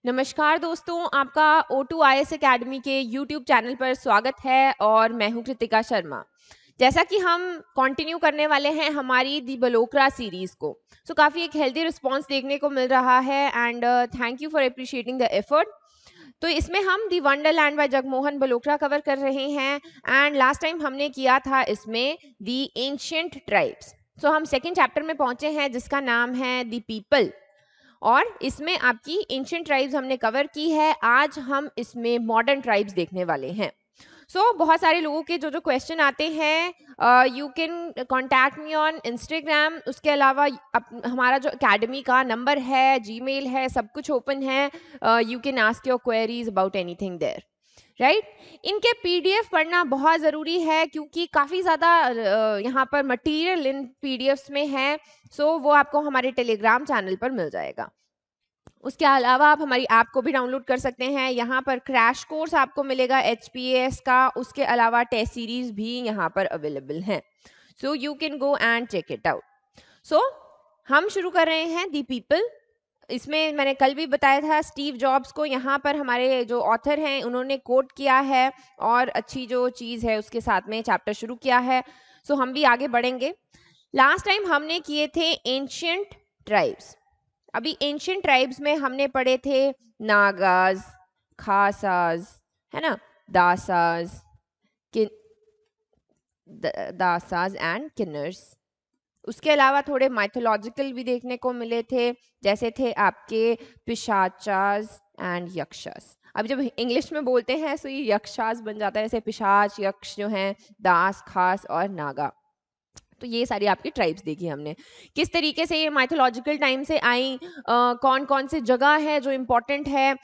नमस्कार दोस्तों, आपका O2IS एकेडमी के यूट्यूब चैनल पर स्वागत है और मैं हूं कृतिका शर्मा। जैसा कि हम कंटिन्यू करने वाले हैं हमारी दी बलोकरा सीरीज को, काफ़ी एक हेल्दी रिस्पांस देखने को मिल रहा है and thank you for appreciating the effort. तो इसमें हम दी वंडरलैंड बाय जगमोहन बलोकरा कवर कर रहे हैं एंड लास्ट टाइम हमने किया था इसमें दी एंशिएंट ट्राइब्स। हम सेकेंड चैप्टर में पहुंचे हैं जिसका नाम है दी पीपल और इसमें आपकी एंशिएंट ट्राइब्स हमने कवर की है। आज हम इसमें मॉडर्न ट्राइब्स देखने वाले हैं। बहुत सारे लोगों के जो जो क्वेश्चन आते हैं, you can contact me on Instagram. उसके अलावा हमारा जो एकेडमी का नंबर है, जीमेल है, सब कुछ ओपन है। You can ask your queries about anything there, right. इनके पीडीएफ पढ़ना बहुत ज़रूरी है क्योंकि काफ़ी ज़्यादा यहाँ पर मटेरियल इन पीडीएफ्स में है। वो आपको हमारे टेलीग्राम चैनल पर मिल जाएगा। उसके अलावा आप हमारी ऐप को भी डाउनलोड कर सकते हैं। यहाँ पर क्रैश कोर्स आपको मिलेगा HPAS का। उसके अलावा टेस्ट सीरीज भी यहाँ पर अवेलेबल हैं। You can go and check it out. हम शुरू कर रहे हैं दी पीपल। इसमें मैंने कल भी बताया था स्टीव जॉब्स को यहाँ पर हमारे जो ऑथर हैं उन्होंने कोट किया है और अच्छी जो चीज़ है उसके साथ में चैप्टर शुरू किया है। हम भी आगे बढ़ेंगे। लास्ट टाइम हमने किए थे एंशिएंट ट्राइब्स। अभी एंशिएंट ट्राइब्स में हमने पढ़े थे नागाज, खासाज, है ना, दासाज, दासाज एंड किन्नर्स। उसके अलावा थोड़े माइथोलॉजिकल भी देखने को मिले थे, जैसे थे आपके पिशाचाज एंड यक्षास। अब जब इंग्लिश में बोलते हैं तो ये यक्षास बन जाता है, जैसे पिशाच, यक्ष जो हैं, दास, खास और नागा। तो ये सारी आपकी ट्राइब्स देखी हमने, किस तरीके से ये माइथोलॉजिकल टाइम से आई, कौन कौन से जगह है जो इम्पोर्टेंट है,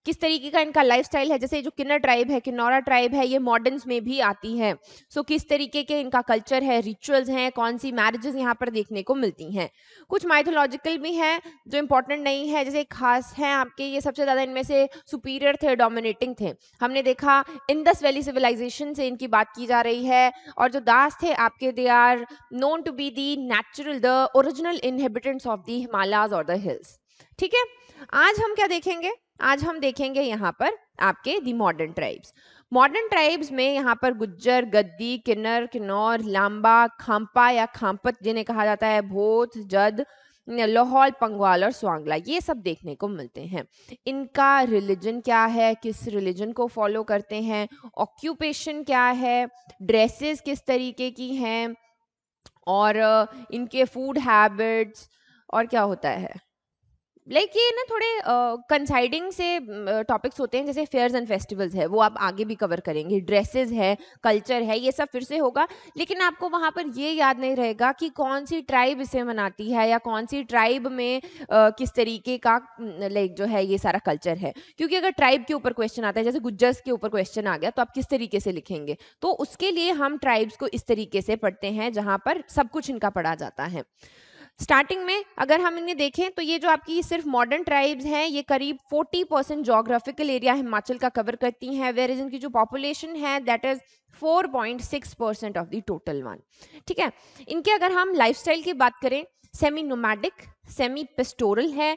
किस तरीके का इनका लाइफस्टाइल है। जैसे जो किन्नर ट्राइब है, किन्नौरा ट्राइब है, ये मॉडर्न्स में भी आती है। किस तरीके के इनका कल्चर है, रिचुअल्स हैं, कौन सी मैरिजेस यहाँ पर देखने को मिलती हैं। कुछ माइथोलॉजिकल भी हैं जो इम्पोर्टेंट नहीं है, जैसे खास है आपके, ये सबसे ज़्यादा इनमें से सुपीरियर थे, डोमिनेटिंग थे। हमने देखा इंडस वैली सिविलाइजेशन से इनकी बात की जा रही है। और जो दास थे आपके, they are known to be the natural, the original inhabitants of the Himalayas और द हिल्स। ठीक है, आज हम क्या देखेंगे? आज हम देखेंगे यहाँ पर आपके दी मॉडर्न ट्राइब्स। मॉडर्न ट्राइब्स में यहाँ पर गुज्जर, गद्दी, किन्नर, किन्नौर, लांबा, खाम्पा या खाम्पत जिन्हें कहा जाता है, भोत, जद, लाहौल, पंगवाल और स्वांगला, ये सब देखने को मिलते हैं। इनका रिलीजन क्या है, किस रिलीजन को फॉलो करते हैं, ऑक्यूपेशन क्या है, ड्रेसेस किस तरीके की हैं, और इनके फूड हैबिट्स, और क्या होता है, ये ना थोड़े कंसाइडिंग से टॉपिक्स होते हैं, जैसे फेयर्स एंड फेस्टिवल्स है, वो आप आगे भी कवर करेंगे। ड्रेसेस है, कल्चर है, ये सब फिर से होगा। लेकिन आपको वहाँ पर ये याद नहीं रहेगा कि कौन सी ट्राइब इसे मनाती है या कौन सी ट्राइब में किस तरीके का जो है ये सारा कल्चर है। क्योंकि अगर ट्राइब के ऊपर क्वेश्चन आता है, जैसे गुज्जर्स के ऊपर क्वेश्चन आ गया, तो आप किस तरीके से लिखेंगे? तो उसके लिए हम ट्राइब्स को इस तरीके से पढ़ते हैं जहाँ पर सब कुछ इनका पढ़ा जाता है। स्टार्टिंग में अगर हम इन्हें देखें तो ये जो आपकी सिर्फ मॉडर्न ट्राइब्स हैं, ये करीब 40% जोग्राफिकल एरिया हिमाचल का कवर करती हैं, वेयर इज इनकी जो पॉपुलेशन है that is 4.6% of the total one. ठीक है, इनके अगर हम लाइफस्टाइल की बात करें, सेमी नोमैडिक, सेमी पेस्टोरल है,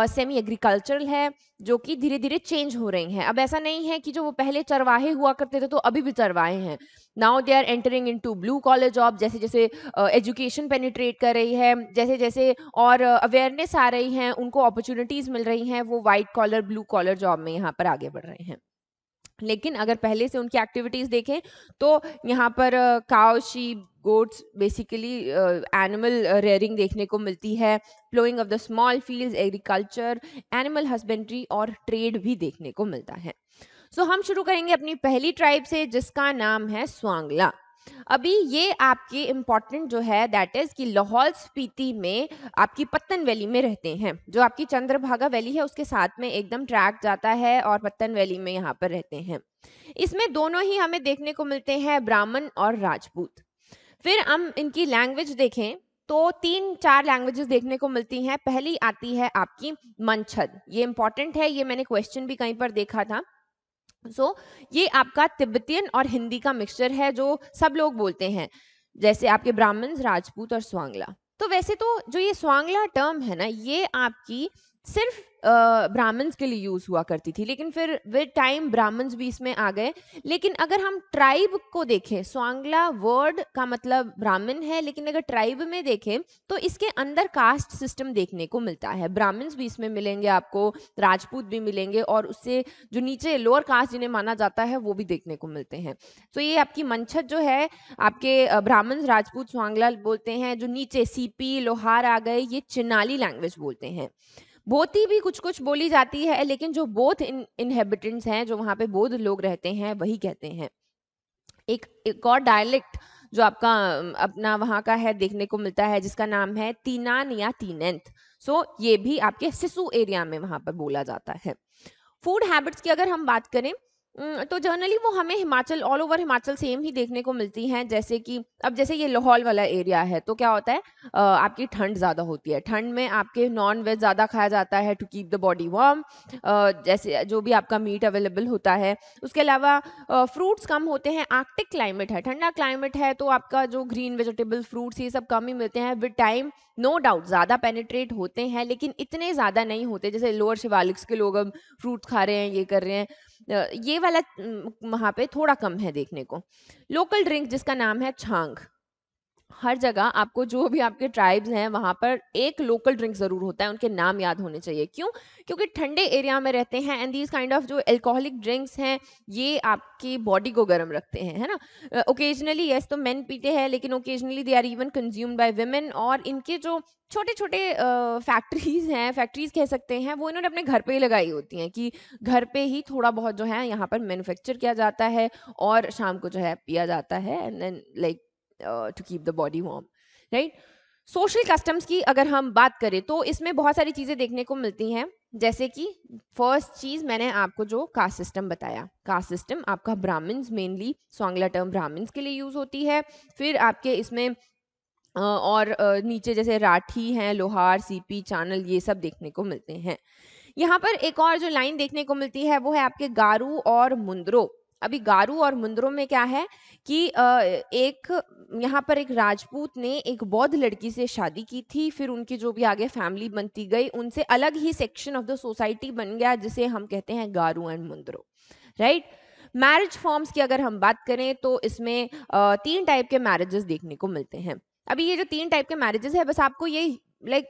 सेमी एग्रीकल्चरल है, जो कि धीरे धीरे चेंज हो रही हैं। अब ऐसा नहीं है कि जो वो पहले चरवाहे हुआ करते थे तो अभी भी चरवाहे हैं। Now they are entering into blue collar job, जैसे जैसे एजुकेशन पेनिट्रेट कर रही है, जैसे जैसे और अवेयरनेस आ रही है, उनको अपॉर्चुनिटीज मिल रही हैं, वो white collar, blue collar job में यहाँ पर आगे बढ़ रहे हैं। लेकिन अगर पहले से उनकी एक्टिविटीज देखें तो यहाँ पर cow, sheep, goats, basically animal rearing देखने को मिलती है, ploughing of the small fields, agriculture, animal husbandry और ट्रेड भी देखने को मिलता है। हम शुरू करेंगे अपनी पहली ट्राइब से जिसका नाम है स्वांगला। अभी ये आपके इम्पॉर्टेंट जो है दैट इज कि लाहौल स्पीति में आपकी पत्तन वैली में रहते हैं। जो आपकी चंद्रभागा वैली है उसके साथ में एकदम ट्रैक जाता है और पत्तन वैली में यहाँ पर रहते हैं। इसमें दोनों ही हमें देखने को मिलते हैं, ब्राह्मण और राजपूत। फिर हम इनकी लैंग्वेज देखें तो 3-4 लैंग्वेजेस देखने को मिलती हैं। पहली आती है आपकी मंछद, ये इंपॉर्टेंट है, ये मैंने क्वेश्चन भी कहीं पर देखा था। ये आपका तिब्बतियन और हिंदी का मिक्सचर है जो सब लोग बोलते हैं, जैसे आपके ब्राह्मण्स, राजपूत और स्वांगला। तो वैसे तो जो ये स्वांगला टर्म है ना, ये आपकी सिर्फ ब्राह्मण्स के लिए यूज हुआ करती थी, लेकिन फिर विद टाइम ब्राह्मण्स भी इसमें आ गए। लेकिन अगर हम ट्राइब को देखें, स्वांगला वर्ड का मतलब ब्राह्मण है, लेकिन अगर ट्राइब में देखें तो इसके अंदर कास्ट सिस्टम देखने को मिलता है। ब्राह्मण्स भी इसमें मिलेंगे आपको, राजपूत भी मिलेंगे, और उससे जो नीचे लोअर कास्ट जिन्हें माना जाता है वो भी देखने को मिलते हैं। तो ये आपकी मंछत जो है, आपके ब्राह्मण, राजपूत, स्वांगला बोलते हैं। जो नीचे सीपी, लोहार आ गए, ये चिनाली लैंग्वेज बोलते हैं। बोती भी कुछ कुछ बोली जाती है, लेकिन जो बोथ इनहेबिटेंट्स हैं, जो वहाँ पे बौद्ध लोग रहते हैं, वही कहते हैं। एक और डायलेक्ट जो आपका अपना वहाँ का है देखने को मिलता है, जिसका नाम है तीनान या तीनेंथ। सो ये भी आपके सिसु एरिया में वहाँ पर बोला जाता है। फूड हैबिट्स की अगर हम बात करें, तो जनरली वो हमें Himachal, all over Himachal same ही देखने को मिलती हैं। जैसे कि अब जैसे ये लाहौल वाला एरिया है, तो क्या होता है, आपकी ठंड ज़्यादा होती है। ठंड में आपके नॉन वेज ज़्यादा खाया जाता है to keep the body warm, जैसे जो भी आपका मीट अवेलेबल होता है। उसके अलावा फ्रूट्स कम होते हैं। आर्कटिक क्लाइमेट है, ठंडा क्लाइमेट है, तो आपका जो ग्रीन वेजिटेबल फ्रूट्स ये सब कम ही मिलते हैं। विद टाइम नो डाउट ज़्यादा पेनिट्रेट होते हैं, लेकिन इतने ज़्यादा नहीं होते। जैसे लोअर शिवालिक्स के लोग अब फ्रूट खा रहे हैं, ये कर रहे हैं, ये वाला वहाँ पे थोड़ा कम है देखने को। लोकल ड्रिंक जिसका नाम है छांग, हर जगह आपको जो भी आपके ट्राइब्स हैं वहाँ पर एक लोकल ड्रिंक ज़रूर होता है, उनके नाम याद होने चाहिए। क्यों? क्योंकि ठंडे एरिया में रहते हैं, एंड दीज काइंड ऑफ जो एल्कोहलिक ड्रिंक्स हैं ये आपकी बॉडी को गर्म रखते हैं, है ना। ओकेजनली यस तो मेन पीते हैं, लेकिन occasionally they are even consumed by women. और इनके जो छोटे छोटे फैक्ट्रीज हैं, फैक्ट्रीज कह सकते हैं, वो इन्होंने अपने घर पे ही लगाई होती हैं, कि घर पे ही थोड़ा बहुत जो है यहाँ पर मैन्युफैक्चर किया जाता है और शाम को जो है पिया जाता है, and then like to keep the body warm, right. Social customs की अगर हम बात करें तो इसमें बहुत सारी चीज़ें देखने को मिलती हैं। जैसे कि फर्स्ट चीज़ मैंने आपको जो कास्ट सिस्टम बताया, कास्ट सिस्टम आपका ब्राह्मण्स, मेनली स्वांगला टर्म ब्राह्मण्स के लिए यूज़ होती है। फिर आपके इसमें और नीचे जैसे राठी हैं, लोहार, सीपी, चानल, ये सब देखने को मिलते हैं। यहाँ पर एक और जो लाइन देखने को मिलती है वो है आपके गारू और मुंद्रो। अभी गारू और मुंद्रो में क्या है कि एक यहाँ पर एक राजपूत ने एक बौद्ध लड़की से शादी की थी, फिर उनकी जो भी आगे फैमिली बनती गई, उनसे अलग ही सेक्शन ऑफ द सोसाइटी बन गया, जिसे हम कहते हैं गारू एंड मुंद्रो, राइट। मैरिज फॉर्म्स की अगर हम बात करें तो इसमें 3 टाइप के मैरिजेस देखने को मिलते हैं। अभी ये जो 3 टाइप के मैरिजेस है, बस आपको ये like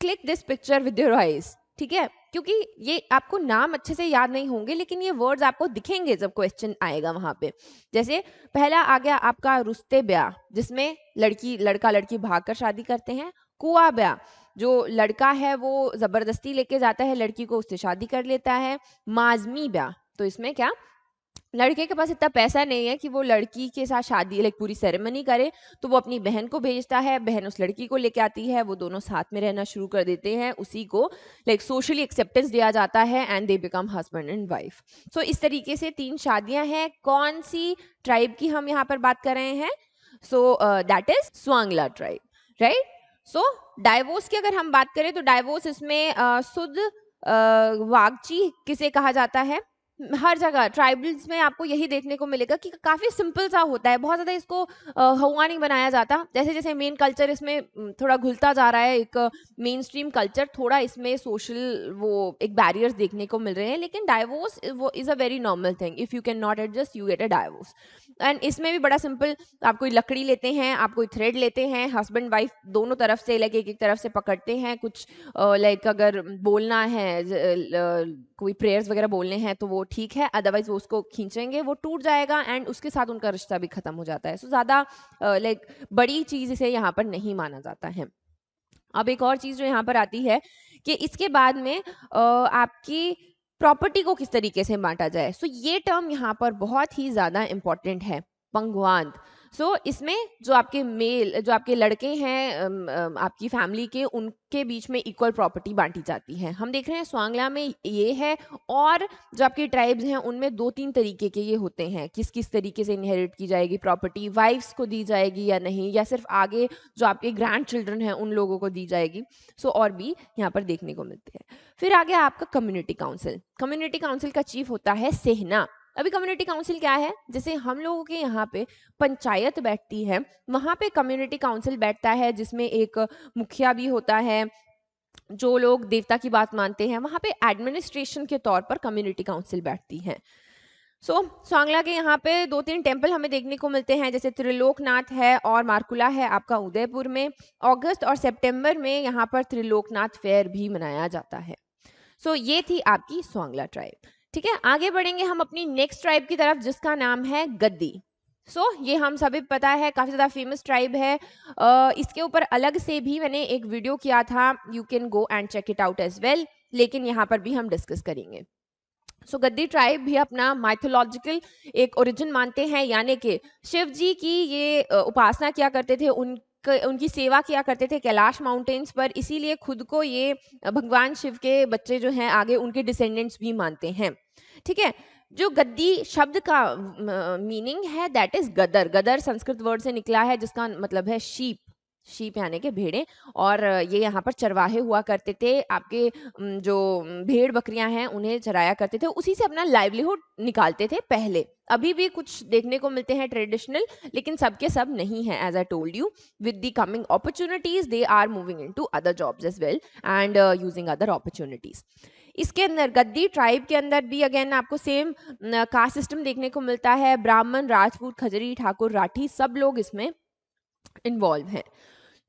click this picture with your eyes, ठीक है, क्योंकि ये आपको नाम अच्छे से याद नहीं होंगे, लेकिन ये वर्ड्स आपको दिखेंगे जब क्वेश्चन आएगा वहां पे। जैसे पहला आ गया आपका रुस्ते ब्याह, जिसमें लड़का लड़की भागकर शादी करते हैं। कुआ ब्याह, जो लड़का है वो जबरदस्ती लेके जाता है लड़की को, उससे शादी कर लेता है। माजमी ब्याह, तो इसमें क्या, लड़के के पास इतना पैसा नहीं है कि वो लड़की के साथ शादी लाइक पूरी सेरेमनी करे, तो वो अपनी बहन को भेजता है, बहन उस लड़की को लेके आती है, वो दोनों साथ में रहना शुरू कर देते हैं, उसी को लाइक सोशली एक्सेप्टेंस दिया जाता है, and they become husband and wife. So इस तरीके से 3 शादियां हैं। कौन सी ट्राइब की हम यहाँ पर बात कर रहे हैं? सो that is Swangla tribe, right. So divorce की अगर हम बात करें तो डाइवोर्स इसमें शुद्ध वागची किसे कहा जाता है? हर जगह ट्राइबल्स में आपको यही देखने को मिलेगा कि काफी सिंपल सा होता है, बहुत ज्यादा इसको हुआ नहीं बनाया जाता। जैसे जैसे मेन कल्चर इसमें थोड़ा घुलता जा रहा है, एक मेन स्ट्रीम कल्चर, थोड़ा इसमें सोशल वो एक बैरियर्स देखने को मिल रहे हैं, लेकिन डाइवोर्स वो is a very normal thing. If you can not adjust you get a divorce. And इसमें भी बड़ा सिंपल, आप कोई लकड़ी लेते हैं, आप कोई थ्रेड लेते हैं, हस्बैंड वाइफ दोनों तरफ से लाइक एक एक तरफ से पकड़ते हैं, कुछ लाइक अगर बोलना है कोई प्रेयर्स वगैरह बोलने हैं तो वो ठीक है, अदरवाइज वो उसको खींचेंगे, वो टूट जाएगा, एंड उसके साथ उनका रिश्ता भी खत्म हो जाता है। सो ज़्यादा लाइक बड़ी चीज़ इसे यहाँ पर नहीं माना जाता है। अब एक और चीज़ जो यहाँ पर आती है कि इसके बाद में आपकी प्रॉपर्टी को किस तरीके से बांटा जाए। सो ये टर्म यहाँ पर बहुत ही ज़्यादा इम्पोर्टेंट है, पंगवांत। सो इसमें जो आपके मेल, जो आपके लड़के हैं आपकी फैमिली के, उनके बीच में इक्वल प्रॉपर्टी बांटी जाती है। हम देख रहे हैं स्वांगला में ये है, और जो आपके ट्राइब्स हैं उनमें 2-3 तरीके के ये होते हैं, किस किस तरीके से इनहेरिट की जाएगी प्रॉपर्टी, वाइफ्स को दी जाएगी या नहीं, या सिर्फ आगे जो आपके ग्रैंड चिल्ड्रन हैं उन लोगों को दी जाएगी। सो और भी यहाँ पर देखने को मिलते हैं। फिर आ गया आपका कम्युनिटी काउंसिल। कम्युनिटी काउंसिल का चीफ होता है सेहना। अभी कम्युनिटी काउंसिल क्या है? जैसे हम लोगों के यहाँ पे पंचायत बैठती है, वहाँ पे कम्युनिटी काउंसिल बैठता है, जिसमें एक मुखिया भी होता है, जो लोग देवता की बात मानते हैं वहाँ पे एडमिनिस्ट्रेशन के तौर पर कम्युनिटी काउंसिल बैठती है। सांगला के यहाँ पे 2-3 टेम्पल हमें देखने को मिलते हैं, जैसे त्रिलोकनाथ है और मारकुला है आपका उदयपुर में। अगस्त और सितंबर में यहाँ पर त्रिलोकनाथ फेयर भी मनाया जाता है। ये थी आपकी स्वांगला ट्राइब। ठीक है, आगे बढ़ेंगे हम अपनी नेक्स्ट ट्राइब की तरफ जिसका नाम है गद्दी। ये हम सभी पता है, काफ़ी ज़्यादा फेमस ट्राइब है। इसके ऊपर अलग से भी मैंने एक वीडियो किया था, you can go and check it out as well, लेकिन यहाँ पर भी हम डिस्कस करेंगे। गद्दी ट्राइब भी अपना माइथोलॉजिकल एक ओरिजिन मानते हैं, यानी कि शिव जी की ये उपासना किया करते थे, उनकी सेवा किया करते थे कैलाश माउंटेन्स पर, इसीलिए खुद को ये भगवान शिव के बच्चे जो हैं आगे उनके डिसेंडेंट्स भी मानते हैं। ठीक है, जो गद्दी शब्द का मीनिंग है दैट इज गदर। गदर संस्कृत वर्ड से निकला है जिसका मतलब है शीप, शीप यानी कि भेड़ें। और ये यहाँ पर चरवाहे हुआ करते थे, आपके जो भेड़ बकरियां हैं उन्हें चराया करते थे, उसी से अपना लाइवलीहुड निकालते थे पहले। अभी भी कुछ देखने को मिलते हैं ट्रेडिशनल, लेकिन सबके सब नहीं है। As I told you, with the coming opportunities they are moving into other jobs as well and using other opportunities. इसके अंदर गद्दी ट्राइब के अंदर भी अगेन आपको सेम कास्ट सिस्टम देखने को मिलता है। ब्राह्मण, राजपूत, खजरी, ठाकुर, राठी सब लोग इसमें इन्वॉल्व हैं।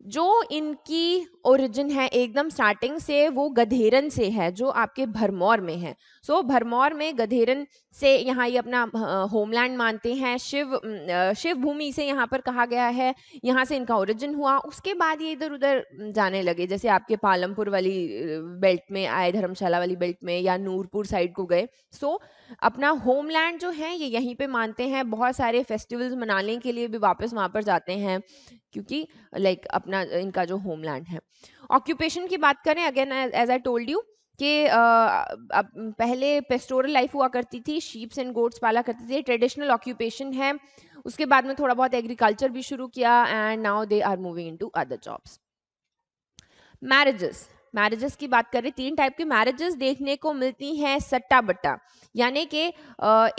जो इनकी ओरिजिन है एकदम स्टार्टिंग से वो गधेरन से है, जो आपके भरमौर में है। भरमौर में गधेरन से यहाँ ये अपना होमलैंड मानते हैं। शिव भूमि से यहाँ पर कहा गया है, यहाँ से इनका ओरिजिन हुआ। उसके बाद ये इधर उधर जाने लगे, जैसे आपके पालमपुर वाली बेल्ट में आए, धर्मशाला वाली बेल्ट में, या नूरपुर साइड को गए। अपना होमलैंड जो है ये यहीं पे मानते हैं। बहुत सारे फेस्टिवल्स मनाने के लिए भी वापस वहाँ पर जाते हैं, क्योंकि लाइक अपना इनका जो होमलैंड है। ऑक्यूपेशन की बात करें, again as I told you कि पहले पेस्टोरल लाइफ हुआ करती थी, शीप्स एंड गोट्स पाला करती थी, ट्रेडिशनल ऑक्यूपेशन है। उसके बाद में थोड़ा बहुत एग्रीकल्चर भी शुरू किया and now they are moving into other jobs. Marriages की बात करें, 3 टाइप की मैरिजेस देखने को मिलती हैं। सट्टा बट्टा, यानी कि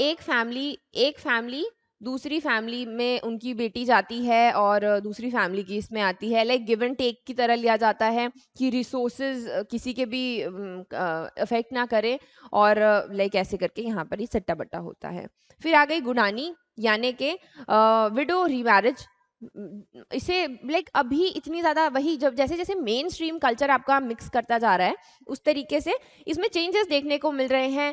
एक फैमिली दूसरी फैमिली में उनकी बेटी जाती है और दूसरी फैमिली की इसमें आती है, लाइक गिव एंड टेक की तरह लिया जाता है कि रिसोर्सेज किसी के भी अफेक्ट ना करे, और लाइक ऐसे करके यहाँ पर ही सट्टा बट्टा होता है। फिर आ गई गुडानी, यानी कि विडो रीमैरिज। इसे लाइक अभी इतनी ज़्यादा वही, जब जैसे जैसे मेन स्ट्रीम कल्चर आपका मिक्स करता जा रहा है उस तरीके से इसमें चेंजेस देखने को मिल रहे हैं।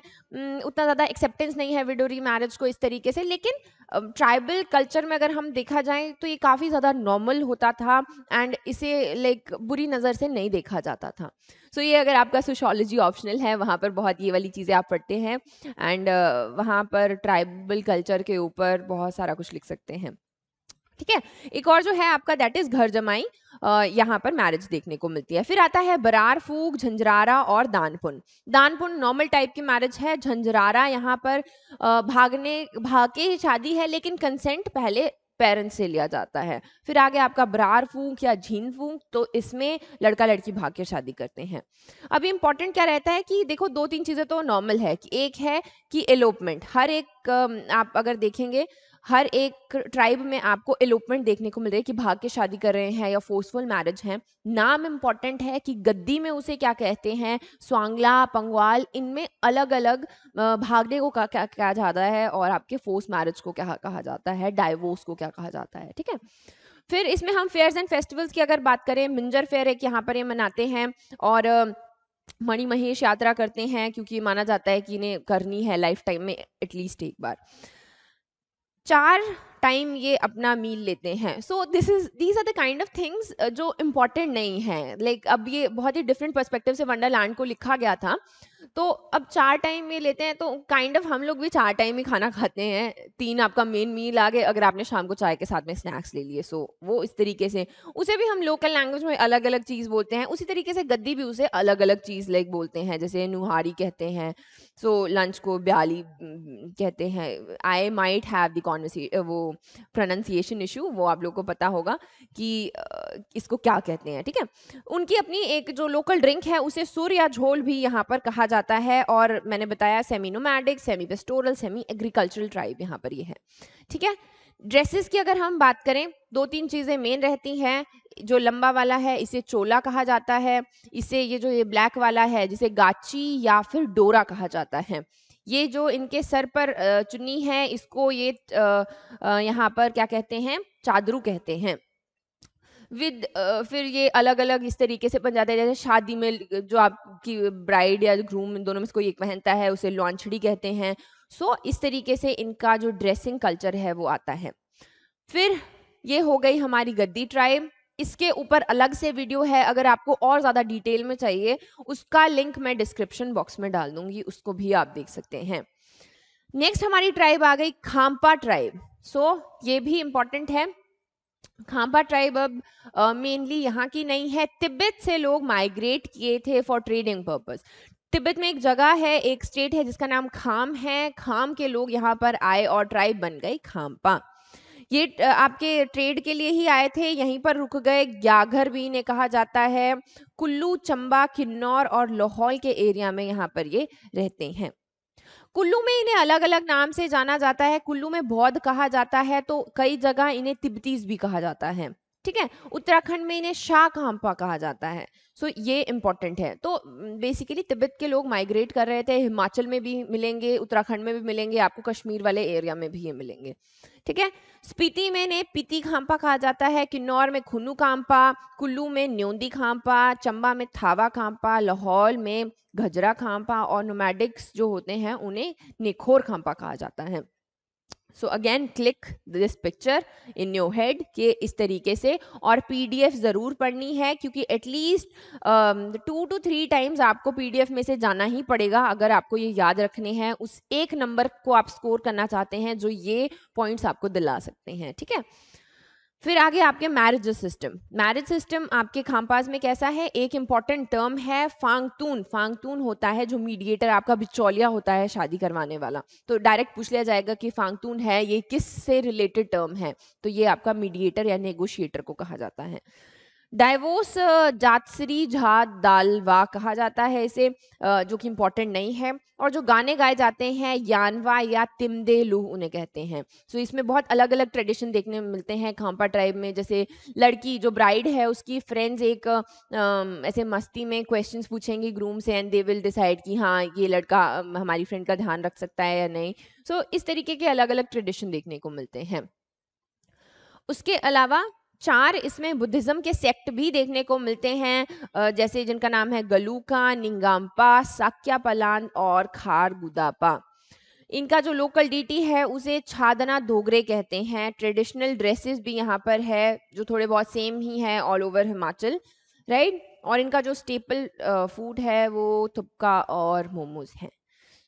उतना ज़्यादा एक्सेप्टेंस नहीं है विडो रीमैरिज को इस तरीके से, लेकिन ट्राइबल कल्चर में अगर हम देखा जाए तो ये काफ़ी ज़्यादा नॉर्मल होता था एंड इसे लाइक बुरी नज़र से नहीं देखा जाता था। ये अगर आपका सोशियोलॉजी ऑप्शनल है वहाँ पर बहुत ये वाली चीज़ें आप पढ़ते हैं एंड वहाँ पर ट्राइबल कल्चर के ऊपर बहुत सारा कुछ लिख सकते हैं। ठीक है, एक और जो है आपका दैट इज घर जमाई, यहाँ पर मैरिज देखने को मिलती है। फिर आता है बरार फूक, झंझरारा और दानपुन। दानपुन नॉर्मल टाइप की मैरिज है। झंझरारा यहाँ पर भाग के ही शादी है, लेकिन कंसेंट पहले पेरेंट्स से लिया जाता है। फिर आगे आपका बरार फूक या झीन फूक, तो इसमें लड़का लड़की भाग के शादी करते हैं। अभी इंपॉर्टेंट क्या रहता है कि देखो 2-3 चीज़ें तो नॉर्मल है, कि एक है कि एलोपमेंट। हर एक आप अगर देखेंगे हर एक ट्राइब में आपको एलोपमेंट देखने को मिल रही है कि भाग के शादी कर रहे हैं या फोर्सफुल मैरिज है। नाम इम्पॉर्टेंट है कि गद्दी में उसे क्या कहते हैं, स्वांगला, पंगवाल, इनमें अलग अलग भागने को क्या कहा जाता है और आपके फोर्स मैरिज को क्या कहा जाता है, डाइवोर्स को क्या कहा जाता है। ठीक है, फिर इसमें हम फेयर्स एंड फेस्टिवल्स की अगर बात करें, मिंजर फेयर एक यहाँ पर ये मनाते हैं और मणि महेश यात्रा करते हैं, क्योंकि माना जाता है कि इन्हें करनी है लाइफ टाइम में एटलीस्ट एक बार। 4 टाइम ये अपना मील लेते हैं। These are the kind of things जो इम्पॉर्टेंट नहीं है। लाइक अब ये बहुत ही डिफरेंट पर्सपेक्टिव से वंडरलैंड को लिखा गया था, तो अब 4 टाइम ये लेते हैं, तो काइंड ऑफ हम लोग भी 4 टाइम ही खाना खाते हैं। 3 आपका मेन मील आ गए, अगर आपने शाम को चाय के साथ में स्नैक्स ले लिए, वो इस तरीके से उसे भी हम लोकल लैंग्वेज में अलग अलग चीज़ बोलते हैं। उसी तरीके से गद्दी भी उसे अलग अलग चीज़ लाइक बोलते हैं, जैसे नुहारी कहते हैं, लंच को ब्याली कहते हैं। आई माइट हैव द वो प्रोनाउंसिएशन इशू, वो आप लोग को पता होगा कि इसको क्या कहते हैं। ठीक है, उनकी अपनी एक जो लोकल ड्रिंक है उसे सुर या झोल भी यहाँ पर कहा जाता है, और मैंने बताया semi nomadic, semi pastoral, semi agricultural tribe यहाँ पर ये है। ठीक है, ड्रेसेस की अगर हम बात करें, 2-3 चीज़ें मेन रहती हैं। जो लंबा वाला है इसे चोला कहा जाता है, इसे ये जो ये ब्लैक वाला है जिसे गाची या फिर डोरा कहा जाता है। ये जो इनके सर पर चुन्नी है इसको ये यहाँ पर क्या कहते हैं, चादरू कहते हैं। फिर ये अलग अलग इस तरीके से बन जाता है, जैसे शादी में जो आपकी ब्राइड या ग्रूम इन दोनों में से कोई एक पहनता है उसे लॉन्चड़ी कहते हैं। सो इस तरीके से इनका जो ड्रेसिंग कल्चर है वो आता है। फिर ये हो गई हमारी गद्दी ट्राइब। इसके ऊपर अलग से वीडियो है, अगर आपको और ज़्यादा डिटेल में चाहिए उसका लिंक मैं डिस्क्रिप्शन बॉक्स में डाल दूंगी, उसको भी आप देख सकते हैं। नेक्स्ट हमारी ट्राइब आ गई खाम्पा ट्राइब। सो ये भी इंपॉर्टेंट है। खाम्पा ट्राइब अब मेनली यहाँ की नहीं है, तिब्बत से लोग माइग्रेट किए थे फॉर ट्रेडिंग पर्पस। तिब्बत में एक जगह है, एक स्टेट है जिसका नाम खाम है, खाम के लोग यहाँ पर आए और ट्राइब बन गई खाम्पा। ये आपके ट्रेड के लिए ही आए थे, यहीं पर रुक गए। ग्याघर भी इन्हें कहा जाता है। कुल्लू, चंबा, किन्नौर और लाहौल के एरिया में यहाँ पर ये रहते हैं। कुल्लू में इन्हें अलग अलग नाम से जाना जाता है। कुल्लू में बौद्ध कहा जाता है, तो कई जगह इन्हें तिब्बतीज भी कहा जाता है, ठीक है। उत्तराखंड में इन्हें शाह खाम्पा कहा जाता है। सो ये इंपॉर्टेंट है। तो बेसिकली तिब्बत के लोग माइग्रेट कर रहे थे, हिमाचल में भी मिलेंगे, उत्तराखंड में भी मिलेंगे, आपको कश्मीर वाले एरिया में भी ये मिलेंगे, ठीक है। स्पीति में इन्हें पीती खाम्पा कहा जाता है, किन्नौर में खुन्नू खाम्पा, कुल्लू में न्योंदी खाम्पा, चंबा में थावा खाम्पा, लाहौल में घजरा खाम्पा और नोमैडिक्स जो होते हैं उन्हें निखोर खाम्पा कहा जाता है। So again click this picture in your head कि इस तरीके से, और पीडीएफ ज़रूर पढ़नी है क्योंकि एटलीस्ट 2 to 3 टाइम्स आपको पीडीएफ में से जाना ही पड़ेगा अगर आपको ये याद रखने हैं, उस एक नंबर को आप स्कोर करना चाहते हैं जो ये पॉइंट्स आपको दिला सकते हैं, ठीक है। फिर आगे आपके मैरिज सिस्टम। मैरिज सिस्टम आपके खाम्पास में कैसा है, एक इंपॉर्टेंट टर्म है फांगतून। फांगतून होता है जो मीडिएटर, आपका बिचौलिया होता है शादी करवाने वाला। तो डायरेक्ट पूछ लिया जाएगा कि फांगतून है ये किस से रिलेटेड टर्म है, तो ये आपका मीडिएटर या नेगोशिएटर को कहा जाता है। डाइवोर्स जातसरी झा दालवा कहा जाता है इसे, जो कि इंपॉर्टेंट नहीं है। और जो गाने गाए जाते हैं यानवा या तिमदेलू उन्हें कहते हैं। सो इसमें बहुत अलग अलग ट्रेडिशन देखने में मिलते हैं खाम्पा ट्राइब में। जैसे लड़की जो ब्राइड है उसकी फ्रेंड्स एक ऐसे मस्ती में क्वेश्चंस पूछेंगी ग्रूम से, एंड दे विल डिसाइड कि हाँ ये लड़का हमारी फ्रेंड का ध्यान रख सकता है या नहीं। सो इस तरीके के अलग अलग ट्रेडिशन देखने को मिलते हैं। उसके अलावा 4 इसमें बुद्धिज्म के सेक्ट भी देखने को मिलते हैं, जैसे जिनका नाम है गलूका, निंगाम्पा, साक्यापलान और खारगुदापा। इनका जो लोकल डीटी है उसे छादना दोगरे कहते हैं। ट्रेडिशनल ड्रेसेस भी यहाँ पर है जो थोड़े बहुत सेम ही है ऑल ओवर हिमाचल, राइट। और इनका जो स्टेपल फूड है वो थुपका और मोमोज हैं।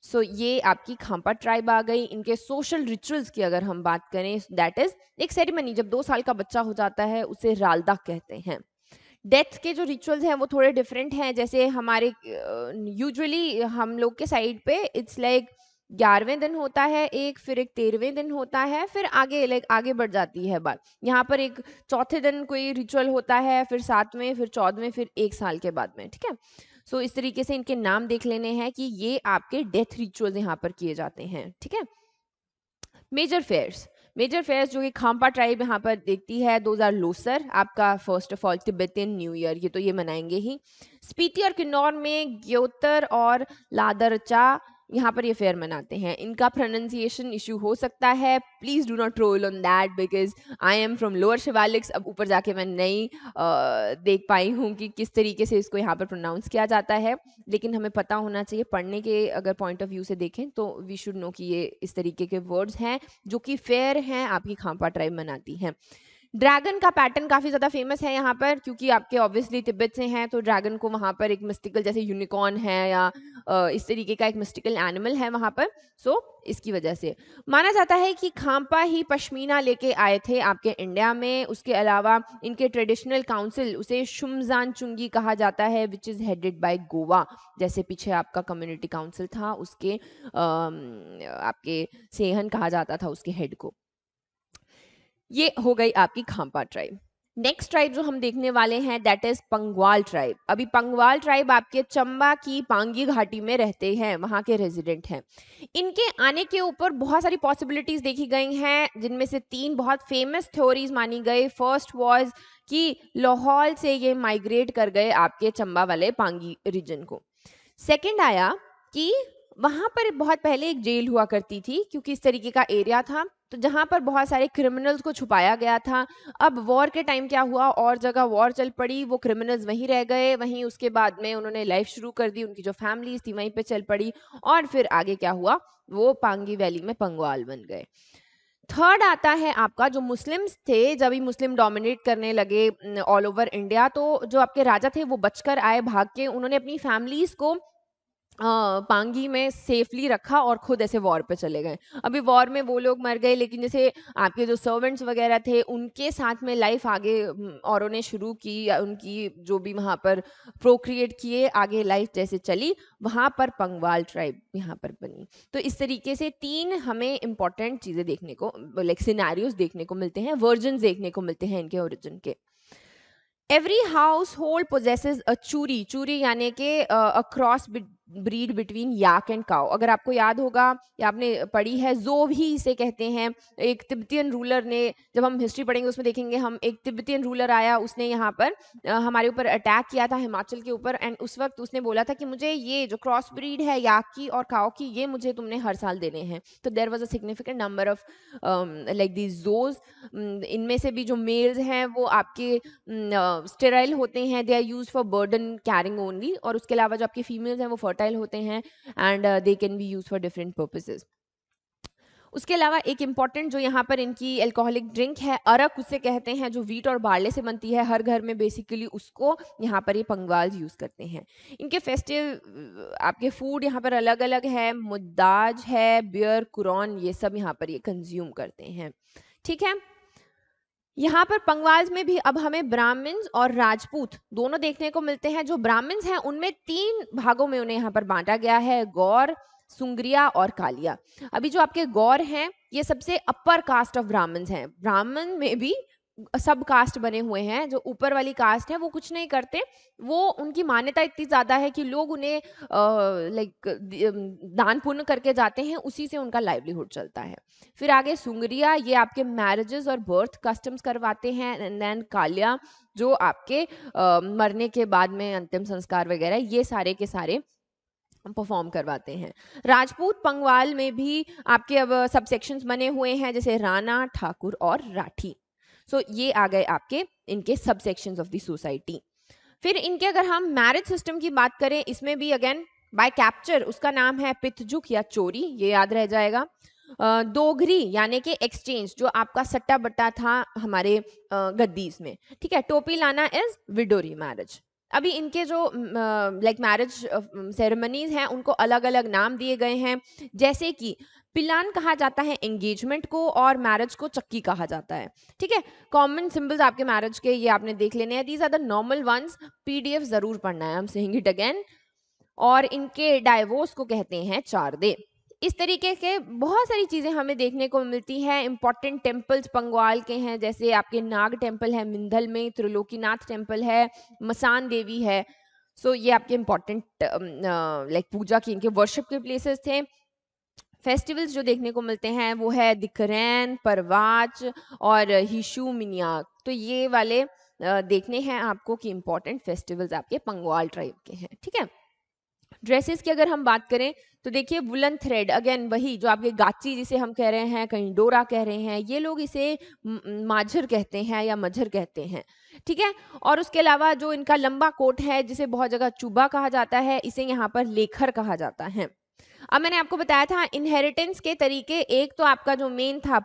सो ये आपकी खाम्पा ट्राइब आ गई। इनके सोशल रिचुअल्स की अगर हम बात करें, दैट इज एक सेरेमनी, जब 2 साल का बच्चा हो जाता है उसे रालदा कहते हैं। डेथ के जो रिचुअल्स हैं वो थोड़े डिफरेंट हैं, जैसे हमारे यूजुअली हम लोग के साइड पे इट्स लाइक 11वें दिन होता है एक, फिर एक 13वें दिन होता है, फिर आगे लाइक आगे बढ़ जाती है बात। यहाँ पर एक चौथे दिन कोई रिचुअल होता है, फिर 7वें, फिर 14वें, फिर 1 साल के बाद में, ठीक है। सो इस तरीके से इनके नाम देख लेने हैं कि ये आपके डेथ रिचुअल्स यहाँ पर किए जाते हैं, ठीक है। मेजर फेयर्स, मेजर फेयर्स जो कि खाम्पा ट्राइब यहाँ पर देखती है, 2000 लोसर आपका first of all Tibetan new year, ये तो ये मनाएंगे ही। स्पीति और किन्नौर में ग्योतर और लादरचा यहाँ पर ये फेयर मनाते हैं। इनका प्रोनाउंसिएशन इशू हो सकता है, please do not roll on that because I am from lower Shivaliks. अब ऊपर जाके मैं नहीं देख पाई हूँ कि किस तरीके से इसको यहाँ पर प्रोनाउंस किया जाता है, लेकिन हमें पता होना चाहिए। पढ़ने के अगर पॉइंट ऑफ व्यू से देखें तो वी शुड नो कि ये इस तरीके के वर्ड्स हैं जो कि फेयर हैं, आपकी खाम्पा ट्राइब मनाती है। ड्रैगन का पैटर्न काफ़ी ज़्यादा फेमस है यहाँ पर, क्योंकि आपके ऑब्वियसली तिब्बत से हैं, तो ड्रैगन को वहाँ पर एक मिस्टिकल, जैसे यूनिकॉर्न है या इस तरीके का एक मिस्टिकल एनिमल है वहाँ पर। सो इसकी वजह से माना जाता है कि खाम्पा ही पश्मीना लेके आए थे आपके इंडिया में। उसके अलावा इनके ट्रेडिशनल काउंसिल उसे शुमजान चुंगी कहा जाता है, which is headed by Goa. जैसे पीछे आपका कम्युनिटी काउंसिल था, उसके आपके सेहन कहा जाता था उसके हेड को। ये हो गई आपकी खाम्पा ट्राइब। नेक्स्ट ट्राइब जो हम देखने वाले हैं दैट इज पंगवाल ट्राइब। अभी पंगवाल ट्राइब आपके चंबा की पांगी घाटी में रहते हैं, वहां के रेजिडेंट हैं। इनके आने के ऊपर बहुत सारी पॉसिबिलिटीज देखी गई हैं, जिनमें से 3 बहुत फेमस थ्योरीज मानी गई। फर्स्ट वाज कि लाहौल से ये माइग्रेट कर गए आपके चंबा वाले पांगी रीजन को। सेकंड आया कि वहां पर बहुत पहले एक जेल हुआ करती थी, क्योंकि इस तरीके का एरिया था, तो जहां पर बहुत सारे क्रिमिनल्स को छुपाया गया था। अब वॉर के टाइम क्या हुआ, और जगह वॉर चल पड़ी, वो क्रिमिनल्स वहीं रह गए, वहीं उसके बाद में उन्होंने लाइफ शुरू कर दी, उनकी जो फैमिलीज थी वहीं पे चल पड़ी, और फिर आगे क्या हुआ, वो पांगी वैली में पंगवाल बन गए। थर्ड आता है आपका, जो मुस्लिम्स थे, जब भी मुस्लिम डोमिनेट करने लगे ऑल ओवर इंडिया, तो जो आपके राजा थे वो बचकर आए भाग के, उन्होंने अपनी फैमिलीज को पांगी में सेफली रखा और खुद ऐसे वॉर पे चले गए। अभी वॉर में वो लोग मर गए, लेकिन जैसे आपके जो सर्वेंट्स वगैरह थे उनके साथ में लाइफ आगे औरों ने शुरू की, या उनकी जो भी वहाँ पर प्रोक्रिएट किए, आगे लाइफ जैसे चली, वहाँ पर पंगवाल ट्राइब यहाँ पर बनी। तो इस तरीके से 3 हमें इंपॉर्टेंट चीज़ें देखने को, लाइक सिनेरियोज देखने को मिलते हैं, वर्जन देखने को मिलते हैं इनके ओरिजिन के। एवरी हाउस होल्ड पोजेसेस अ चूरी, चूरी यानी कि a cross breed between yak and cow. अगर आपको याद होगा या आपने पढ़ी है, जोव ही इसे कहते हैं। एक तिब्बतियन रूलर ने, जब हम हिस्ट्री पढ़ेंगे उसमें देखेंगे हम, एक तिब्बतियन रूलर आया, उसने यहाँ पर हमारे ऊपर अटैक किया था हिमाचल के ऊपर, एंड उस वक्त उसने बोला था कि मुझे ये जो क्रॉस ब्रीड है याक की और काउ की, ये मुझे तुमने हर साल देने हैं। तो there was a significant number of like these जोज। इनमें से भी जो मेल्स हैं वो आपके स्टेराइल होते हैं, they are use for burden carrying only, और उसके अलावा जो आपके फीमेल्स हैं वो फर्टाइल होते हैं, and they can be use for different purposes. उसके अलावा एक इम्पॉर्टेंट जो यहाँ पर इनकी अल्कोहलिक ड्रिंक है, अरक उसे कहते हैं, जो वीट और बार्ले से बनती है, हर घर में बेसिकली उसको यहाँ पर ये पंगवाल यूज करते हैं। इनके फेस्टिव आपके फूड यहाँ पर अलग अलग है, मुद्दाज है, बियर, कुरॉन, ये सब यहाँ पर ये कंज्यूम करते हैं। ठीक है, यहाँ पर पंगवाल्स में भी अब हमें ब्राह्मण्स और राजपूत दोनों देखने को मिलते हैं। जो ब्राह्मण्स हैं उनमें 3 भागों में उन्हें यहाँ पर बांटा गया है, गौर, सुंगरिया और कालिया। अभी जो आपके गौर हैं ये सबसे अपर कास्ट ऑफ ब्राह्मण्स हैं। ब्राह्मण में भी सब कास्ट बने हुए हैं, जो ऊपर वाली कास्ट है वो कुछ नहीं करते, वो उनकी मान्यता इतनी ज्यादा है कि लोग उन्हें लाइक दान पुण्य करके जाते हैं, उसी से उनका लाइवलीहुड चलता है। फिर आगे सुंगरिया, ये आपके मैरिजेस और बर्थ कस्टम्स करवाते हैं, एंड देन कालिया जो आपके मरने के बाद में अंतिम संस्कार वगैरह ये सारे के सारे परफॉर्म करवाते हैं। राजपूत पंगवाल में भी आपके अब सब सेक्शंस बने हुए हैं, जैसे राणा, ठाकुर और राठी। सो ये आ गए आपके इनके सब सेक्शंस ऑफ द सोसाइटी। फिर इनके अगर हम मैरिज सिस्टम की बात करें, इसमें भी अगेन बाय कैप्चर, उसका नाम है पितजुक या चोरी, ये याद रह जाएगा। दोगरी यानी कि एक्सचेंज, जो आपका सट्टा बट्टा था हमारे गद्दीस में। ठीक है, टोपी लाना इज विडोरी मैरिज। अभी इनके जो लाइक मैरिज सेरेमनीज हैं उनको अलग अलग नाम दिए गए हैं, जैसे कि पिलान कहा जाता है एंगेजमेंट को, और मैरिज को चक्की कहा जाता है। ठीक है, कॉमन सिंबल्स आपके मैरिज के ये आपने देख लेने हैं, these are the normal ones, PDF जरूर पढ़ना है, I am saying it again. और इनके डाइवोर्स को कहते हैं चारदे। इस तरीके के बहुत सारी चीजें हमें देखने को मिलती है। इंपॉर्टेंट टेम्पल्स पंगवाल के हैं, जैसे आपके नाग टेम्पल है मिंधल में, त्रिलोकीनाथ टेम्पल है, मसान देवी है। सो ये आपके इंपॉर्टेंट लाइक पूजा की इनके वर्शिप के प्लेसेस थे। फेस्टिवल्स जो देखने को मिलते हैं वो है दिकरैन, परवाच और हिशु मिनियाक। तो ये वाले देखने हैं आपको कि इंपॉर्टेंट फेस्टिवल्स आपके पंगवाल ट्राइब के हैं। ठीक है, ड्रेसेस की अगर हम बात करें तो देखिए वुलन थ्रेड, अगेन वही जो आपके गाची जिसे हम कह रहे हैं, कहीं डोरा कह रहे हैं, ये लोग इसे माझर कहते हैं या मझर कहते हैं। ठीक है, और उसके अलावा जो इनका लंबा कोट है जिसे बहुत जगह चुबा कहा जाता है, इसे यहाँ पर लेखर कहा जाता है। अब मैंने आपको बताया था इनहेरिटेंस के तरीके, एक तो आपका जो मेन था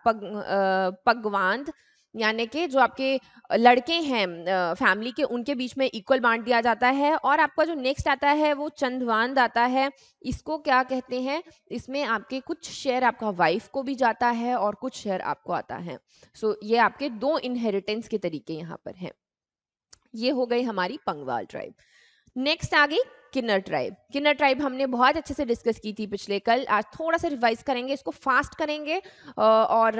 पगवांद, यानी कि जो आपके लड़के हैं फैमिली के, उनके बीच में इक्वल बांट दिया जाता है। और आपका जो नेक्स्ट आता है वो चंदवांद आता है। इसको क्या कहते हैं, इसमें आपके कुछ शेयर आपका वाइफ को भी जाता है और कुछ शेयर आपको आता है। सो ये आपके 2 इनहेरिटेंस के तरीके यहाँ पर हैं। ये हो गई हमारी पंगवाल ट्राइब। नेक्स्ट आ गई किन्नर ट्राइब। किन्नर ट्राइब हमने बहुत अच्छे से डिस्कस की थी पिछले कल, आज थोड़ा सा रिवाइज करेंगे, इसको फास्ट करेंगे। और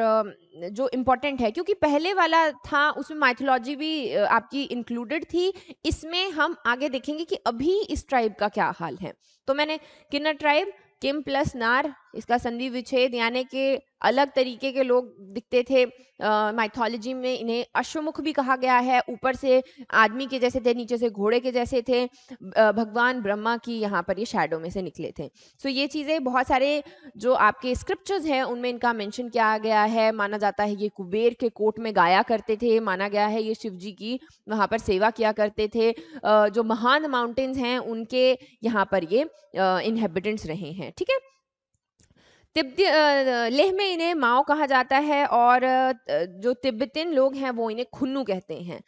जो इम्पोर्टेंट है, क्योंकि पहले वाला था उसमें माइथोलॉजी भी आपकी इंक्लूडेड थी, इसमें हम आगे देखेंगे कि अभी इस ट्राइब का क्या हाल है। तो मैंने किन्नर ट्राइब, किम प्लस नार, इसका संधि विच्छेद यानी कि अलग तरीके के लोग दिखते थे। माइथोलॉजी में इन्हें अश्वमुख भी कहा गया है, ऊपर से आदमी के जैसे थे, नीचे से घोड़े के जैसे थे। भगवान ब्रह्मा की यहाँ पर ये शैडो में से निकले थे। सो ये चीज़ें बहुत सारे जो आपके स्क्रिप्चर्स हैं उनमें इनका मेंशन किया गया है। माना जाता है ये कुबेर के कोर्ट में गाया करते थे, माना गया है ये शिव जी की वहाँ पर सेवा किया करते थे। जो महान माउंटेन्स हैं उनके यहाँ पर ये इनहेबिटेंट्स रहे हैं। ठीक है, लेह में इन्हें माओ कहा जाता है, और जो तिब्बतियन लोग हैं वो इन्हें खुन्नू कहते हैं।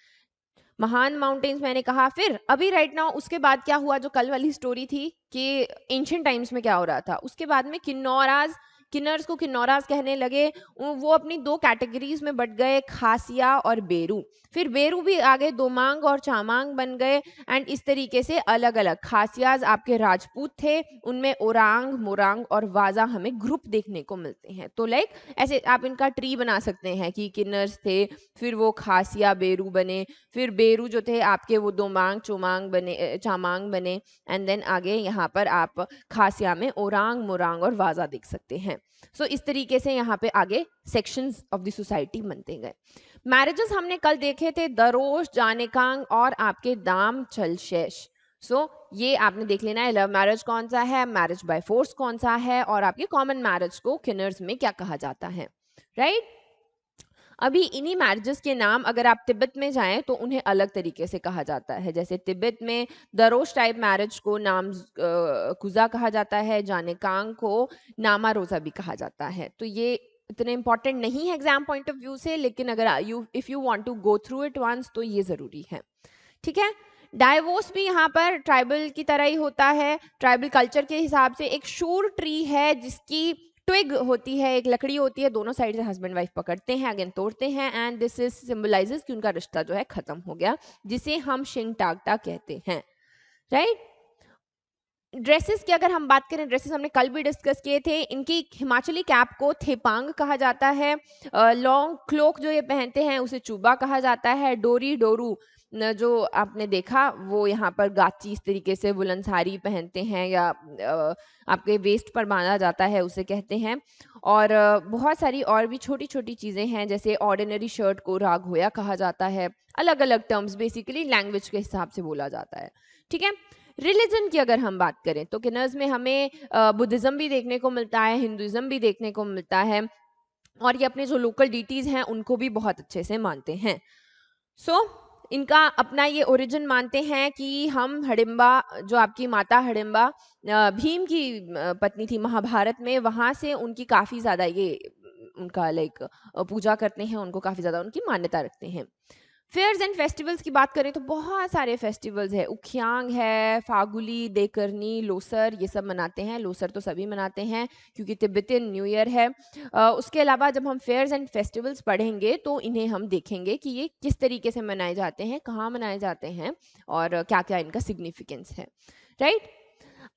महान माउंटेन्स मैंने कहा। फिर अभी राइट नाउ उसके बाद क्या हुआ, जो कल वाली स्टोरी थी कि एंशियंट टाइम्स में क्या हो रहा था, उसके बाद में किन्नौराज, किन्नर्स को किन्नौराज कहने लगे। वो अपनी दो कैटेगरीज में बट गए, खासिया और बेरू। फिर बेरू भी आगे दोमांग और चामांग बन गए, एंड इस तरीके से अलग अलग खासियाज आपके राजपूत थे, उनमें ओरांग, मोरांग और वाजा हमें ग्रुप देखने को मिलते हैं। तो लाइक ऐसे आप इनका ट्री बना सकते हैं कि किन्नर्स थे, फिर वो खासिया बेरू बने, फिर बेरू जो थे आपके वो दोमांग चोमांग बने, चामांग बने, एंड देन आगे यहाँ पर आप खासिया में ओरांग, मोरांग और वाजा देख सकते हैं। सो इस तरीके से यहाँ पे आगे सेक्शंस ऑफ द सोसाइटी बनते गए। मैरिजेस हमने कल देखे थे, दरोश, जानेकांग और आपके दाम चलशेष। सो ये आपने देख लेना है, लव मैरिज कौन सा है, मैरिज बाय फोर्स कौन सा है, और आपके कॉमन मैरिज को किन्नर्स में क्या कहा जाता है, राइट। अभी इन्हीं मैरिजेस के नाम अगर आप तिब्बत में जाएं तो उन्हें अलग तरीके से कहा जाता है। जैसे तिब्बत में दरोश टाइप मैरिज को नाम कुजा कहा जाता है, जानेकांग को नामा रोजा भी कहा जाता है। तो ये इतने इंपॉर्टेंट नहीं है एग्जाम पॉइंट ऑफ व्यू से, लेकिन अगर if you want to go through it once तो ये जरूरी है। ठीक है, डाइवोर्स भी यहाँ पर ट्राइबल की तरह ही होता है। ट्राइबल कल्चर के हिसाब से एक शूर ट्री है जिसकी ट्विग होती है, एक लकड़ी होती है, दोनों साइड से हस्बैंड वाइफ पकड़ते हैं, अगेन तोड़ते हैं, एंड दिस इज सिंबलाइजेस कि उनका रिश्ता जो है खत्म हो गया, जिसे हम शिंग टागटा कहते हैं, राइट। ड्रेसेस की अगर हम बात करें, ड्रेसेस हमने कल भी डिस्कस किए थे। इनकी हिमाचली कैप को थेपांग कहा जाता है। लॉन्ग क्लोक जो ये पहनते हैं उसे चूबा कहा जाता है। डोरी डोरू जो आपने देखा वो यहाँ पर गाची इस तरीके से वुलन साड़ी पहनते हैं, या आपके वेस्ट पर बांधा जाता है उसे कहते हैं। और बहुत सारी और भी छोटी छोटी चीज़ें हैं, जैसे ऑर्डिनरी शर्ट को राघोया कहा जाता है। अलग अलग टर्म्स बेसिकली लैंग्वेज के हिसाब से बोला जाता है। ठीक है, रिलीजन की अगर हम बात करें तो किन्नर्स में हमें बुद्धिज्म भी देखने को मिलता है, हिंदुइज्म भी देखने को मिलता है, और ये अपने जो लोकल डीटीज हैं उनको भी बहुत अच्छे से मानते हैं। सो इनका अपना ये ओरिजिन मानते हैं कि हम हडिम्बा, जो आपकी माता हडिम्बा भीम की पत्नी थी महाभारत में, वहाँ से उनकी काफ़ी ज़्यादा ये उनका लाइक पूजा करते हैं, उनको काफ़ी ज़्यादा उनकी मान्यता रखते हैं। फेयर्स एंड फेस्टिवल्स की बात करें तो बहुत सारे फेस्टिवल्स है। उखियांग है, फागुली, देकरनी, लोसर, ये सब मनाते हैं। लोसर तो सभी मनाते हैं क्योंकि तिब्बतियन न्यू ईयर है। उसके अलावा जब हम फेयर्स एंड फेस्टिवल्स पढ़ेंगे तो इन्हें हम देखेंगे कि ये किस तरीके से मनाए जाते हैं, कहाँ मनाए जाते हैं, और क्या क्या इनका सिग्निफिकेंस है, राइट।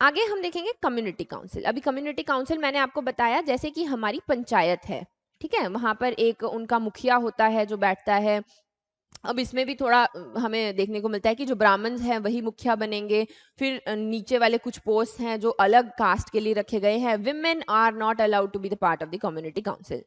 आगे हम देखेंगे कम्युनिटी काउंसिल। अभी कम्युनिटी काउंसिल मैंने आपको बताया जैसे कि हमारी पंचायत है, ठीक है, वहाँ पर एक उनका मुखिया होता है जो बैठता है। अब इसमें भी थोड़ा हमें देखने को मिलता है कि जो ब्राह्मण्स हैं वही मुखिया बनेंगे। फिर नीचे वाले कुछ पोस्ट हैं जो अलग कास्ट के लिए रखे गए हैं। Women are not allowed to be the part of the community council.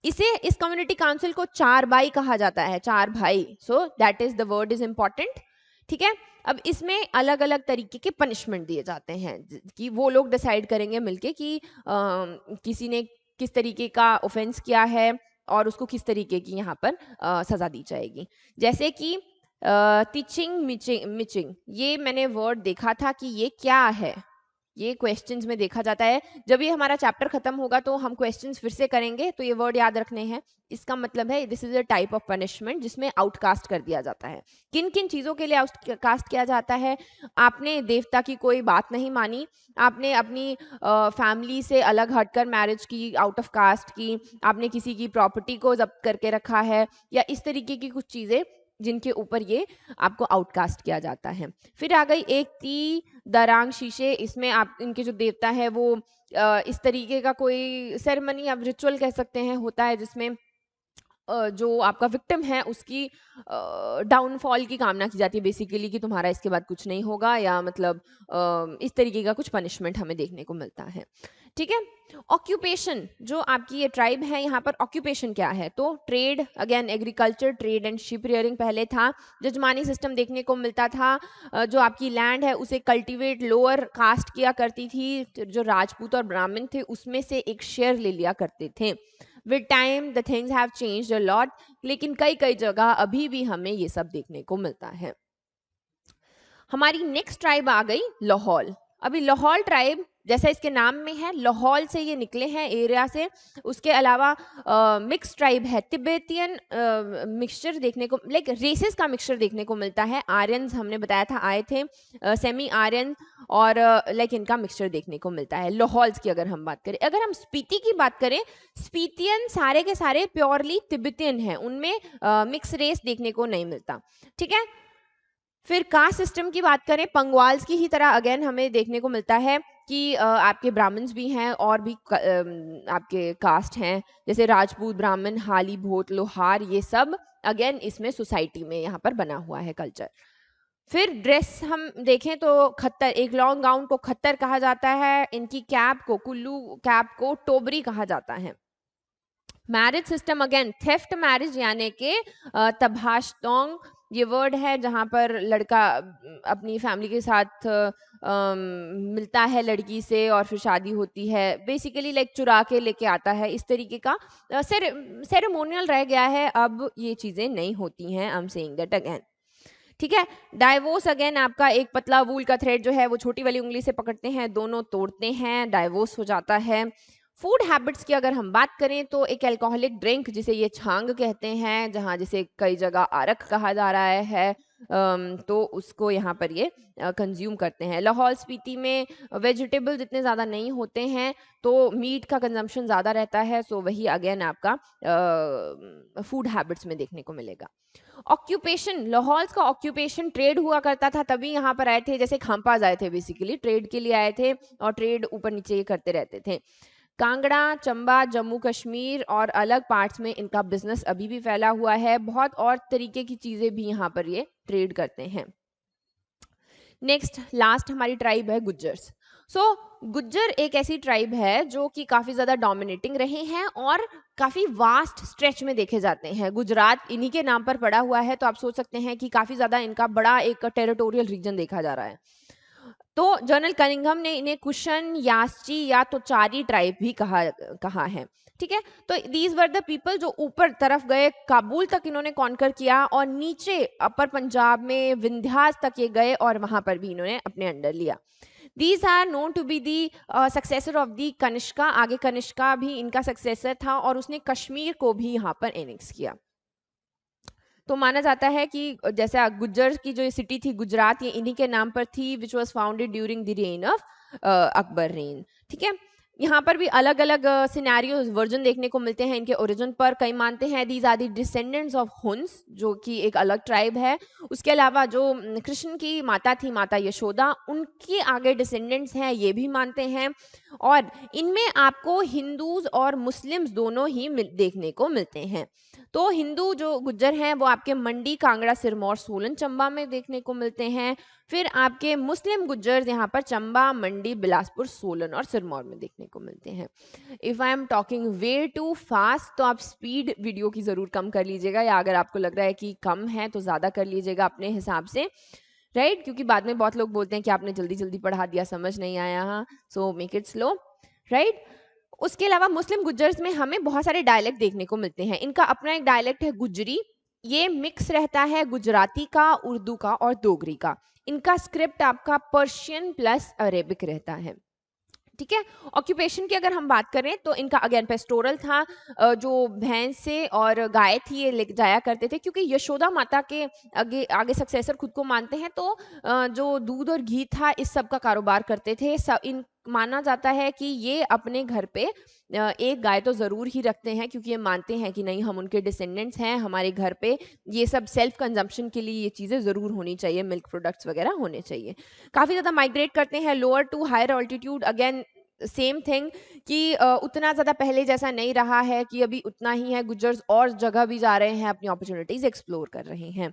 इस कम्युनिटी काउंसिल को चार बाई कहा जाता है, चार भाई। So that is the word is important. ठीक है, अब इसमें अलग अलग तरीके के पनिशमेंट दिए जाते हैं कि वो लोग डिसाइड करेंगे मिलके कि किसी ने किस तरीके का ऑफेंस किया है और उसको किस तरीके की यहाँ पर सजा दी जाएगी। जैसे कि टीचिंग मिचिंग मिचिंग, ये मैंने वर्ड देखा था कि ये क्या है, ये क्वेश्चंस में देखा जाता है। जब ये हमारा चैप्टर खत्म होगा तो हम क्वेश्चंस फिर से करेंगे, तो ये वर्ड याद रखने हैं। इसका मतलब है this is a type of punishment जिसमें आउटकास्ट कर दिया जाता है। किन किन चीज़ों के लिए आउटकास्ट किया जाता है? आपने देवता की कोई बात नहीं मानी, आपने अपनी फैमिली से अलग हटकर मैरिज की, आउट ऑफ कास्ट की, आपने किसी की प्रॉपर्टी को जब्त करके रखा है, या इस तरीके की कुछ चीज़ें जिनके ऊपर ये आपको आउटकास्ट किया जाता है। फिर आ गई एक ती दरांग शीशे। इसमें आप इनके जो देवता है वो इस तरीके का कोई सेरेमनी आप रिचुअल कह सकते हैं होता है जिसमें जो आपका विक्टिम है उसकी डाउनफॉल की कामना की जाती है बेसिकली, कि तुम्हारा इसके बाद कुछ नहीं होगा, या मतलब इस तरीके का कुछ पनिशमेंट हमें देखने को मिलता है। ठीक है। ऑक्यूपेशन, जो आपकी ये ट्राइब है यहाँ पर ऑक्यूपेशन क्या है, तो trade, again agriculture, trade and ship rearing पहले था। जजमानी सिस्टम देखने को मिलता था। जो आपकी लैंड है उसे कल्टीवेट लोअर कास्ट किया करती थी, जो राजपूत और ब्राह्मण थे उसमें से एक शेयर ले लिया करते थे। With time the things have changed a lot, लेकिन कई कई जगह अभी भी हमें ये सब देखने को मिलता है। हमारी नेक्स्ट ट्राइब आ गई लाहौल। अभी लाहौल ट्राइब जैसा इसके नाम में है, लाहौल से ये निकले हैं एरिया से। उसके अलावा मिक्स ट्राइब है, तिब्बतियन मिक्सचर देखने को, लाइक रेसेस का मिक्सचर देखने को मिलता है। आर्यंस हमने बताया था आए थे, सेमी आर्यन, और लाइक इनका मिक्सचर देखने को मिलता है। लाहौल्स की अगर हम बात करें, अगर हम स्पीति की बात करें, स्पीतियन सारे के सारे प्योरली तिब्बतियन हैं, उनमें मिक्स रेस देखने को नहीं मिलता। ठीक है। फिर कास्ट सिस्टम की बात करें, पंगवाल्स की ही तरह अगेन हमें देखने को मिलता है कि आपके ब्राह्मण्स भी हैं और भी आपके कास्ट हैं, जैसे राजपूत, ब्राह्मण, हाली, भोट, लोहार, ये सब अगेन इसमें सोसाइटी में यहाँ पर बना हुआ है कल्चर। फिर ड्रेस हम देखें तो खत्तर, एक लॉन्ग गाउन को खत्तर कहा जाता है, इनकी कैप को, कुल्लू कैप को टोबरी कहा जाता है। Marriage system again theft marriage, यानी कि तभाशतोंग ये वर्ड है, जहाँ पर लड़का अपनी फैमिली के साथ मिलता है लड़की से और फिर शादी होती है, बेसिकली लाइक चुरा के लेके आता है, इस तरीके का सेरेमोनियल रह गया है, अब ये चीज़ें नहीं होती हैं। आई एम सेइंग दैट अगेन। ठीक है। डाइवोर्स अगेन आपका एक पतला वूल का थ्रेड जो है वो छोटी वाली उंगली से पकड़ते हैं, दोनों तोड़ते हैं, डाइवोर्स हो जाता है। फूड हैबिट्स की अगर हम बात करें तो एक अल्कोहलिक ड्रिंक जिसे ये छांग कहते हैं, जहाँ जिसे कई जगह आरक कहा जा रहा है, तो उसको यहाँ पर ये कंज्यूम करते हैं। लाहौल स्पीति में वेजिटेबल्स इतने ज़्यादा नहीं होते हैं, तो मीट का कंजम्पशन ज़्यादा रहता है, सो वही अगेन आपका फूड हैबिट्स में देखने को मिलेगा। ऑक्यूपेशन, लाहौल्स का ऑक्यूपेशन ट्रेड हुआ करता था, तभी यहाँ पर आए थे, जैसे खंपाज आए थे बेसिकली ट्रेड के लिए आए थे, और ट्रेड ऊपर नीचे ये करते रहते थे। कांगड़ा, चंबा, जम्मू कश्मीर और अलग पार्ट्स में इनका बिजनेस अभी भी फैला हुआ है, बहुत और तरीके की चीज़ें भी यहाँ पर ये ट्रेड करते हैं। नेक्स्ट लास्ट हमारी ट्राइब है गुज्जर्स। गुज्जर एक ऐसी ट्राइब है जो कि काफ़ी ज़्यादा डोमिनेटिंग रहे हैं और काफ़ी वास्ट स्ट्रेच में देखे जाते हैं। गुजरात इन्हीं के नाम पर पड़ा हुआ है, तो आप सोच सकते हैं कि काफ़ी ज़्यादा इनका बड़ा एक टेरिटोरियल रीजन देखा जा रहा है। तो जनरल कनिंघम ने इन्हें कुशन, यास्ची या तो चारी ट्राइब भी कहा है। ठीक है। तो दीज वर द पीपल जो ऊपर तरफ गए, काबुल तक इन्होंने कॉन्कर किया, और नीचे अपर पंजाब में विंध्यास तक ये गए और वहां पर भी इन्होंने अपने अंडर लिया। These are known to be the successor of the Kanishka, आगे कनिष्का भी इनका सक्सेसर था और उसने कश्मीर को भी यहाँ पर एनेक्स किया। तो माना जाता है कि जैसे गुज्जर की जो सिटी थी गुजरात, ये इन्हीं के नाम पर थी, which was founded during the rain of Akbar rain. ठीक है। यहाँ पर भी अलग अलग सिनेरियोज वर्जन देखने को मिलते हैं इनके ओरिजिन पर। कई मानते हैं these are the descendants of Huns, जो कि एक अलग ट्राइब है। उसके अलावा जो कृष्ण की माता थी, माता यशोदा, उनके आगे डिसेंडेंट्स हैं, ये भी मानते हैं। और इनमें आपको हिंदूज और मुस्लिम्स दोनों ही देखने को मिलते हैं। तो हिंदू जो गुज्जर हैं वो आपके मंडी, कांगड़ा, सिरमौर, सोलन, चंबा में देखने को मिलते हैं। फिर आपके मुस्लिम गुज्जर यहाँ पर चंबा, मंडी, बिलासपुर, सोलन और सिरमौर में देखने को मिलते हैं। If I am talking way too fast तो आप स्पीड वीडियो की ज़रूर कम कर लीजिएगा, या अगर आपको लग रहा है कि कम है तो ज़्यादा कर लीजिएगा अपने हिसाब से, राइट? क्योंकि बाद में बहुत लोग बोलते हैं कि आपने जल्दी जल्दी पढ़ा दिया, समझ नहीं आया। हाँ, so make it slow, right? उसके अलावा मुस्लिम गुज्जर्स में हमें बहुत सारे डायलेक्ट देखने को मिलते हैं। इनका अपना एक डायलेक्ट है गुजरी, ये मिक्स रहता है गुजराती का, उर्दू का और डोगरी का। इनका स्क्रिप्ट आपका पर्शियन प्लस अरेबिक रहता है। ठीक है। ऑक्यूपेशन की अगर हम बात करें तो इनका अगेन पेस्टोरल था, जो भैंस से और गाय थी ये ले जाया करते थे, क्योंकि यशोदा माता के आगे आगे सक्सेसर खुद को मानते हैं, तो जो दूध और घी था इस सब का कारोबार करते थे। इन माना जाता है कि ये अपने घर पे एक गाय तो ज़रूर ही रखते हैं, क्योंकि ये मानते हैं कि नहीं हम उनके डिसेंडेंट्स हैं, हमारे घर पे ये सब सेल्फ कंजम्पशन के लिए ये चीज़ें ज़रूर होनी चाहिए, मिल्क प्रोडक्ट्स वगैरह होने चाहिए। काफ़ी ज़्यादा माइग्रेट करते हैं lower to higher altitude, again same thing कि उतना ज़्यादा पहले जैसा नहीं रहा है कि अभी उतना ही है, गुज्जर्स और जगह भी जा रहे हैं, अपनी अपॉर्चुनिटीज़ एक्सप्लोर कर रहे हैं।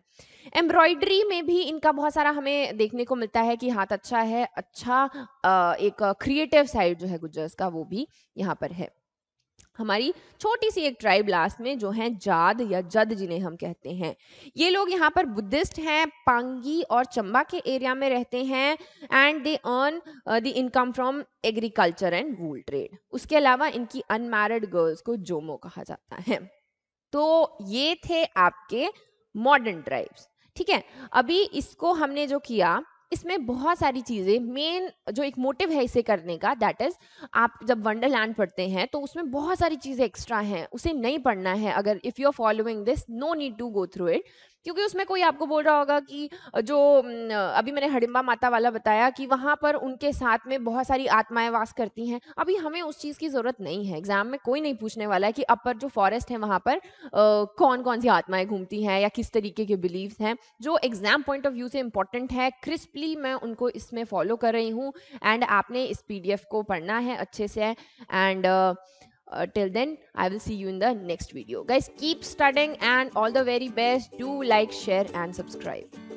एम्ब्रॉयडरी में भी इनका बहुत सारा हमें देखने को मिलता है कि हाथ अच्छा है, अच्छा एक क्रिएटिव साइड जो है गुज्जर्स का वो भी यहाँ पर है। हमारी छोटी सी एक ट्राइब लास्ट में जो है जाद या जद जिन्हें हम कहते हैं, ये लोग यहाँ पर बुद्धिस्ट हैं, पांगी और चंबा के एरिया में रहते हैं and they earn the income from agriculture and wool trade. उसके अलावा इनकी अनमैरिड गर्ल्स को जोमो कहा जाता है। तो ये थे आपके मॉडर्न ट्राइब्स। ठीक है, अभी इसको हमने जो किया इसमें बहुत सारी चीजें, मेन जो एक मोटिव है इसे करने का, दैट इज आप जब वंडरलैंड पढ़ते हैं तो उसमें बहुत सारी चीजें एक्स्ट्रा हैं, उसे नहीं पढ़ना है। अगर if you are following this, no need to go through it, क्योंकि उसमें कोई आपको बोल रहा होगा कि जो अभी मैंने हडिम्बा माता वाला बताया कि वहां पर उनके साथ में बहुत सारी आत्माएं वास करती हैं, अभी हमें उस चीज की जरूरत नहीं है। एग्जाम में कोई नहीं पूछने वाला है कि अपर जो फॉरेस्ट है वहां पर कौन कौन सी आत्माएं घूमती हैं या किस तरीके के बिलीव्स हैं। जो एग्जाम पॉइंट ऑफ व्यू से इंपॉर्टेंट है, क्रिस्पली मैं उनको इसमें फॉलो कर रही हूँ एंड आपने इस पीडीएफ को पढ़ना है अच्छे से। And till then I will see you in the next video. Guys, keep studying and all the very best. Do like, share and subscribe.